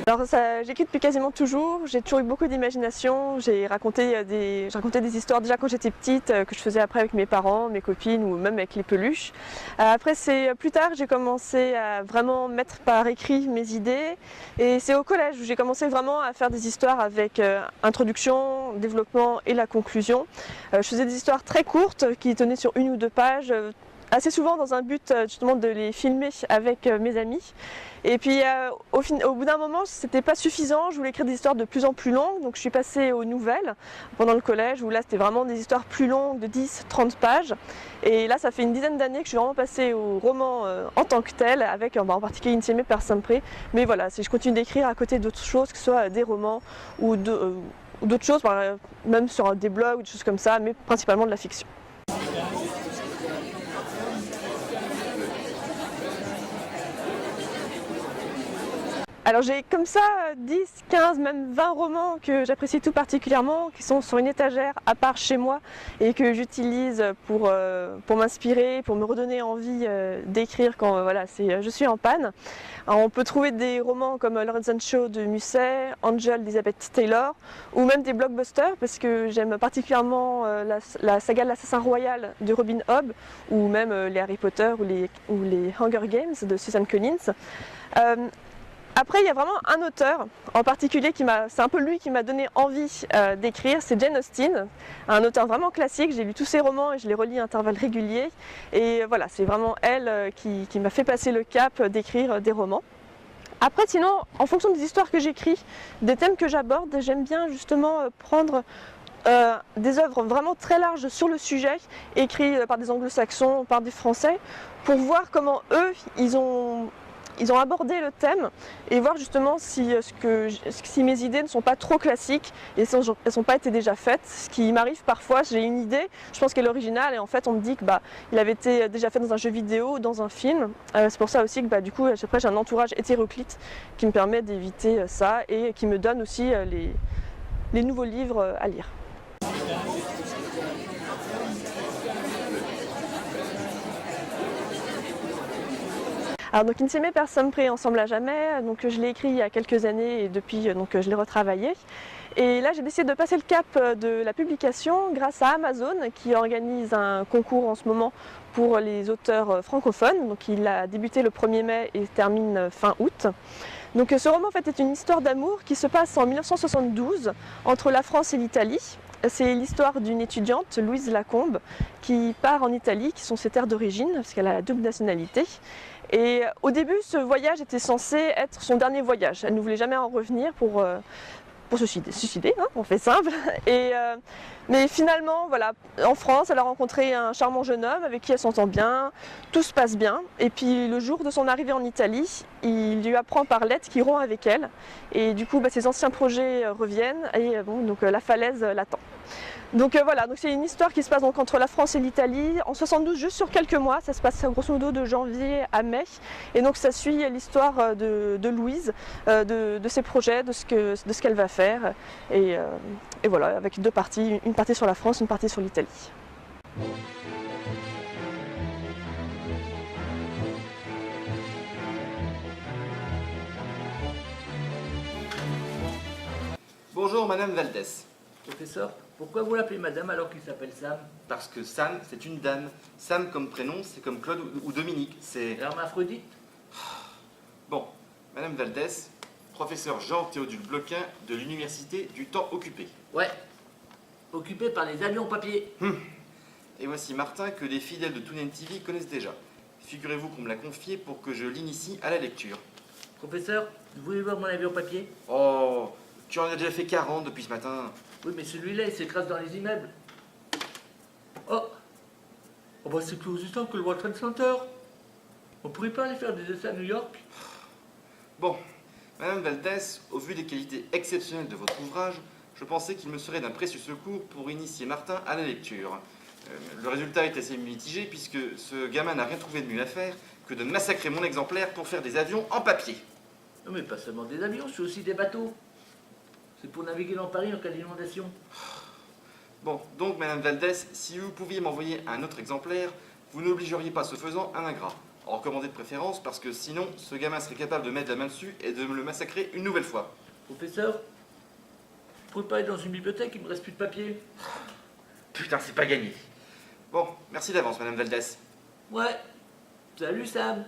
Alors j'écris depuis quasiment toujours, j'ai toujours eu beaucoup d'imagination, j'ai raconté des histoires déjà quand j'étais petite, que je faisais après avec mes parents, mes copines ou même avec les peluches. Après c'est plus tard que j'ai commencé à vraiment mettre par écrit mes idées et c'est au collège où j'ai commencé vraiment à faire des histoires avec introduction, développement et la conclusion. Je faisais des histoires très courtes qui tenaient sur 1 ou 2 pages, assez souvent dans un but justement de les filmer avec mes amis. Et puis au bout d'un moment, c'était pas suffisant, je voulais écrire des histoires de plus en plus longues, donc je suis passée aux nouvelles pendant le collège, où là c'était vraiment des histoires plus longues de 10-30 pages. Et là ça fait une dizaine d'années que je suis vraiment passée au roman en tant que tel, avec en particulier Insieme per Sempre. Mais voilà, je continue d'écrire à côté d'autres choses, que ce soit des romans ou d'autres choses, même sur des blogs ou des choses comme ça, mais principalement de la fiction. Alors j'ai comme ça 10, 15, même 20 romans que j'apprécie tout particulièrement, qui sont sur une étagère à part chez moi et que j'utilise pour m'inspirer, pour me redonner envie d'écrire quand je suis en panne. Alors, on peut trouver des romans comme Lawrence and Shaw de Musset, Angel d'Elizabeth Taylor, ou même des blockbusters parce que j'aime particulièrement la saga de l'Assassin Royal de Robin Hobb, ou même les Harry Potter ou les Hunger Games de Susan Collins. Après, il y a vraiment un auteur en particulier c'est un peu lui qui m'a donné envie d'écrire, c'est Jane Austen, un auteur vraiment classique. J'ai lu tous ses romans et je les relis à intervalles réguliers. Et voilà, c'est vraiment elle qui m'a fait passer le cap d'écrire des romans. Après, sinon, en fonction des histoires que j'écris, des thèmes que j'aborde, j'aime bien justement prendre des œuvres vraiment très larges sur le sujet, écrites par des anglo-saxons, par des français, pour voir comment eux, ils ont abordé le thème et voir justement si mes idées ne sont pas trop classiques et si elles n'ont pas été déjà faites. Ce qui m'arrive parfois, j'ai une idée, je pense qu'elle est originale et en fait on me dit que il avait été déjà fait dans un jeu vidéo ou dans un film. C'est pour ça aussi que du coup après j'ai un entourage hétéroclite qui me permet d'éviter ça et qui me donne aussi les nouveaux livres à lire. Alors donc Insieme per Sempre, ensemble à jamais, donc je l'ai écrit il y a quelques années et depuis je l'ai retravaillé. Et là j'ai décidé de passer le cap de la publication grâce à Amazon qui organise un concours en ce moment pour les auteurs francophones. Donc il a débuté le 1er mai et termine fin août. Donc ce roman en fait est une histoire d'amour qui se passe en 1972 entre la France et l'Italie. C'est l'histoire d'une étudiante, Louise Lacombe, qui part en Italie, qui sont ses terres d'origine, parce qu'elle a la double nationalité. Et au début, ce voyage était censé être son dernier voyage. Elle ne voulait jamais en revenir pour se suicider, hein, on fait simple. Mais finalement, voilà, en France, elle a rencontré un charmant jeune homme avec qui elle s'entend bien, tout se passe bien. Et puis le jour de son arrivée en Italie, il lui apprend par lettre qu'il rompt avec elle. Et du coup, ses anciens projets reviennent et la falaise l'attend. Donc voilà, c'est une histoire qui se passe donc entre la France et l'Italie en 72, juste sur quelques mois. Ça se passe grosso modo de janvier à mai. Et donc ça suit l'histoire de Louise, de ses projets, de ce qu'elle va faire. Et voilà, avec 2 parties, une partie sur la France, une partie sur l'Italie. Bonjour Madame Valdès. Professeur, pourquoi vous l'appelez madame alors qu'il s'appelle Sam? Parce que Sam, c'est une dame. Sam comme prénom, c'est comme Claude ou Dominique. C'est... Hermaphrodite? Bon, Madame Valdès, professeur Jean-Théodule Bloquin de l'Université du Temps Occupé. Ouais. Occupé par les avions papier. Et voici Martin que les fidèles de Toonen TV connaissent déjà. Figurez-vous qu'on me l'a confié pour que je l'initie à la lecture. Professeur, vous voulez voir mon avion papier? Oh, tu en as déjà fait 40 depuis ce matin. Oui, mais celui-là, il s'écrase dans les immeubles. Oh, c'est plus résistant que le World Trade Center. On pourrait pas aller faire des essais à New York? Bon, Madame Valdès, au vu des qualités exceptionnelles de votre ouvrage, je pensais qu'il me serait d'un précieux secours pour initier Martin à la lecture. Le résultat est assez mitigé puisque ce gamin n'a rien trouvé de mieux à faire que de massacrer mon exemplaire pour faire des avions en papier. Non, mais pas seulement des avions, c'est aussi des bateaux. C'est pour naviguer dans Paris en cas d'inondation. Bon, donc Madame Valdès, si vous pouviez m'envoyer un autre exemplaire, vous n'obligeriez pas ce faisant un ingrat. recommandé de préférence parce que sinon, ce gamin serait capable de mettre la main dessus et de me le massacrer une nouvelle fois. Professeur, vous pouvez pas aller dans une bibliothèque, il me reste plus de papier. Putain, c'est pas gagné. Bon, merci d'avance, Madame Valdès. Ouais. Salut Sam.